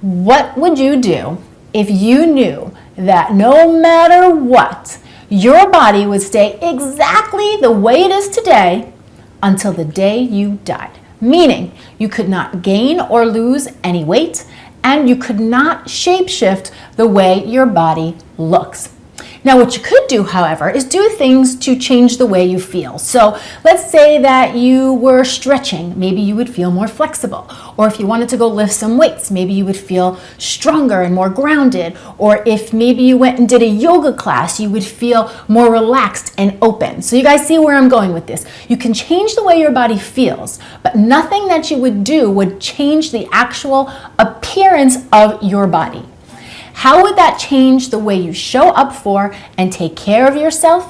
What would you do if you knew that no matter what, your body would stay exactly the way it is today until the day you died? Meaning you could not gain or lose any weight, and you could not shapeshift the way your body looks. Now, what you could do, however, is do things to change the way you feel. So let's say that you were stretching, maybe you would feel more flexible. Or if you wanted to go lift some weights, maybe you would feel stronger and more grounded. Or if maybe you went and did a yoga class, you would feel more relaxed and open. So you guys see where I'm going with this. You can change the way your body feels, but nothing that you would do would change the actual appearance of your body. How would that change the way you show up for and take care of yourself?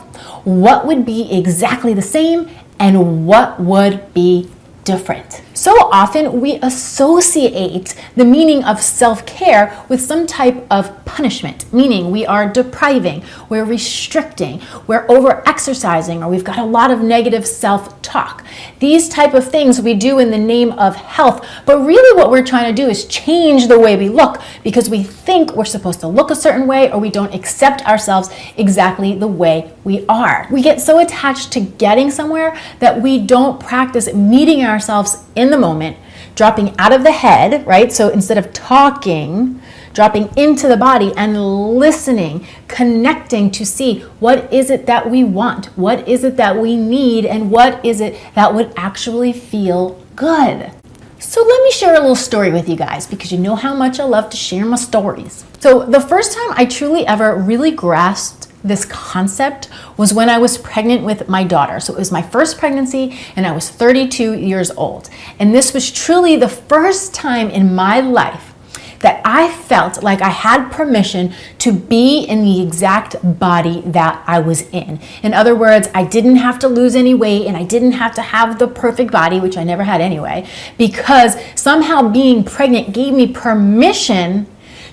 What would be exactly the same and what would be different? So often we associate the meaning of self-care with some type of punishment, meaning we are depriving, we're restricting, we're over-exercising, or we've got a lot of negative self-talk. These type of things we do in the name of health, but really what we're trying to do is change the way we look because we think we're supposed to look a certain way, or we don't accept ourselves exactly the way we are. We get so attached to getting somewhere that we don't practice meeting ourselves in the moment, dropping out of the head, right? So instead of talking, dropping into the body and listening, connecting to see what is it that we want, what is it that we need, and what is it that would actually feel good. So let me share a little story with you guys, because you know how much I love to share my stories. So the first time I truly ever really grasped this concept was when I was pregnant with my daughter. So it was my first pregnancy and I was 32 years old. And this was truly the first time in my life that I felt like I had permission to be in the exact body that I was in. In other words, I didn't have to lose any weight and I didn't have to have the perfect body, which I never had anyway, because somehow being pregnant gave me permission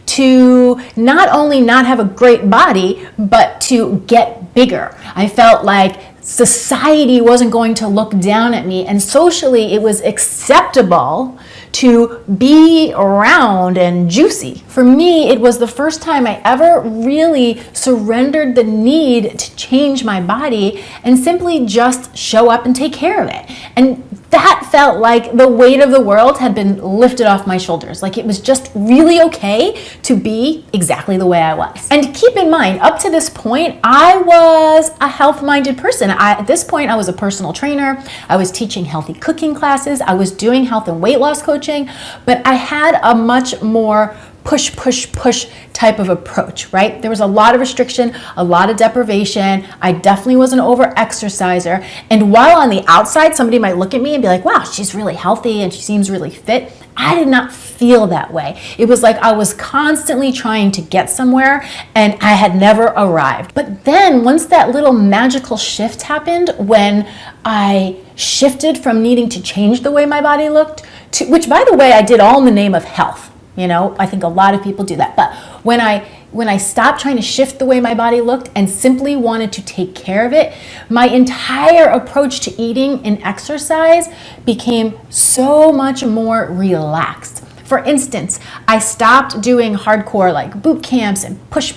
to not only not have a great body, but to get bigger. I felt like society wasn't going to look down at me, and socially it was acceptable to be round and juicy. For me, it was the first time I ever really surrendered the need to change my body and simply just show up and take care of it. And that felt like the weight of the world had been lifted off my shoulders. Like it was just really okay to be exactly the way I was. And keep in mind, up to this point, I was a health-minded person. At this point, I was a personal trainer. I was teaching healthy cooking classes. I was doing health and weight loss coaching, but I had a much more push type of approach, right? There was a lot of restriction, a lot of deprivation. I definitely was an over-exerciser. And while on the outside, somebody might look at me and be like, wow, she's really healthy and she seems really fit, I did not feel that way. It was like I was constantly trying to get somewhere and I had never arrived. But then once that little magical shift happened, when I shifted from needing to change the way my body looked, to, which by the way, I did all in the name of health. You know, I think a lot of people do that. But when I stopped trying to shift the way my body looked and simply wanted to take care of it, my entire approach to eating and exercise became so much more relaxed. For instance, I stopped doing hardcore like boot camps and push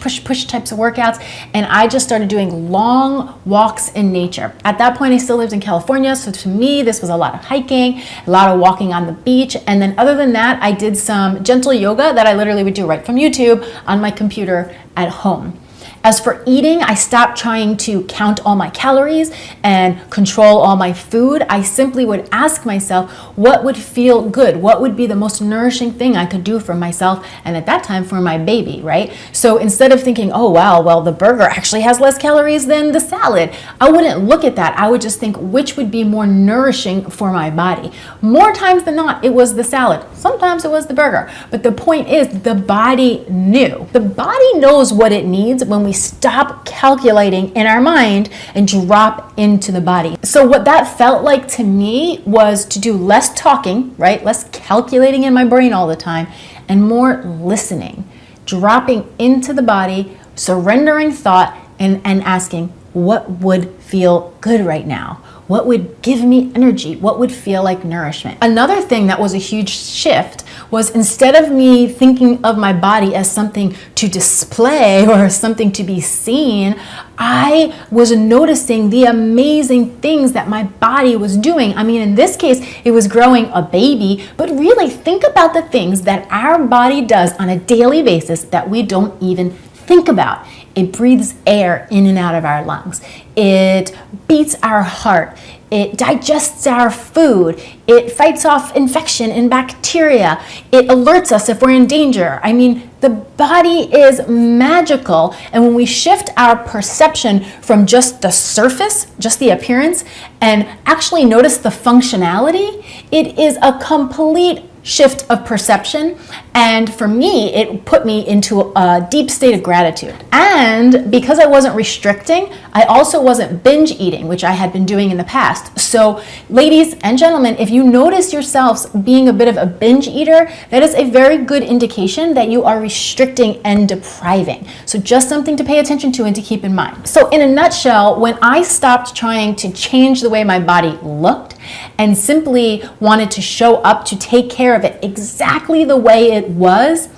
types of workouts, and I just started doing long walks in nature. At that point, I still lived in California, so to me, this was a lot of hiking, a lot of walking on the beach, and then other than that, I did some gentle yoga that I literally would do right from YouTube on my computer at home. As for eating, I stopped trying to count all my calories and control all my food. I simply would ask myself what would feel good, what would be the most nourishing thing I could do for myself, and at that time for my baby, right? So instead of thinking, oh wow, well the burger actually has less calories than the salad, I wouldn't look at that. I would just think which would be more nourishing for my body. More times than not, it was the salad. Sometimes it was the burger. But the point is, the body knew. The body knows what it needs when we stop calculating in our mind and drop into the body. So what that felt like to me was to do less talking, right? Less calculating in my brain all the time, and more listening, dropping into the body, surrendering thought, and asking what would feel good right now? What would give me energy? What would feel like nourishment? Another thing that was a huge shift was instead of me thinking of my body as something to display or something to be seen, I was noticing the amazing things that my body was doing. I mean, in this case, it was growing a baby, but really think about the things that our body does on a daily basis that we don't even think about. It breathes air in and out of our lungs. It beats our heart. It digests our food. It fights off infection and bacteria. It alerts us if we're in danger. I mean, the body is magical. And when we shift our perception from just the surface, just the appearance, and actually notice the functionality, it is a complete shift of perception. And for me, it put me into a deep state of gratitude. And because I wasn't restricting, I also wasn't binge eating, which I had been doing in the past. So ladies and gentlemen, if you notice yourselves being a bit of a binge eater, that is a very good indication that you are restricting and depriving. So just something to pay attention to and to keep in mind. So in a nutshell, when I stopped trying to change the way my body looked and simply wanted to show up to take care of it exactly the way it was,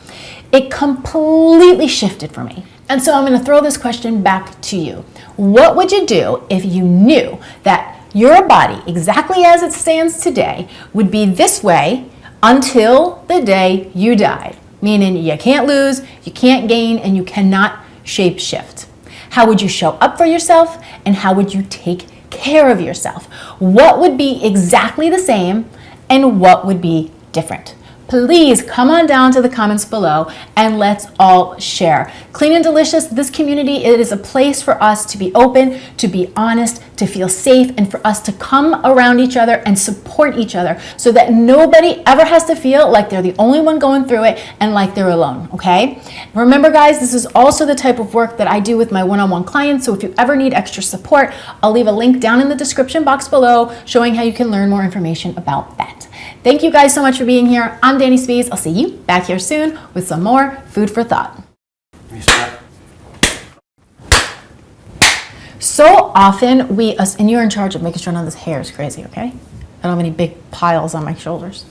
it completely shifted for me. And so I'm going to throw this question back to you. What would you do if you knew that your body, exactly as it stands today, would be this way until the day you died? Meaning you can't lose, you can't gain, and you cannot shape shift. How would you show up for yourself, and how would you take care of yourself? What would be exactly the same, and what would be different? Please come on down to the comments below and let's all share. Clean and Delicious, this community, it is a place for us to be open, to be honest, to feel safe, and for us to come around each other and support each other so that nobody ever has to feel like they're the only one going through it and like they're alone, okay? Remember guys, this is also the type of work that I do with my one-on-one clients, so if you ever need extra support, I'll leave a link down in the description box below showing how you can learn more information about that. Thank you guys so much for being here. I'm Danny Spies. I'll see you back here soon with some more food for thought. So often and you're in charge of making sure none of this hair is crazy, okay? I don't have any big piles on my shoulders.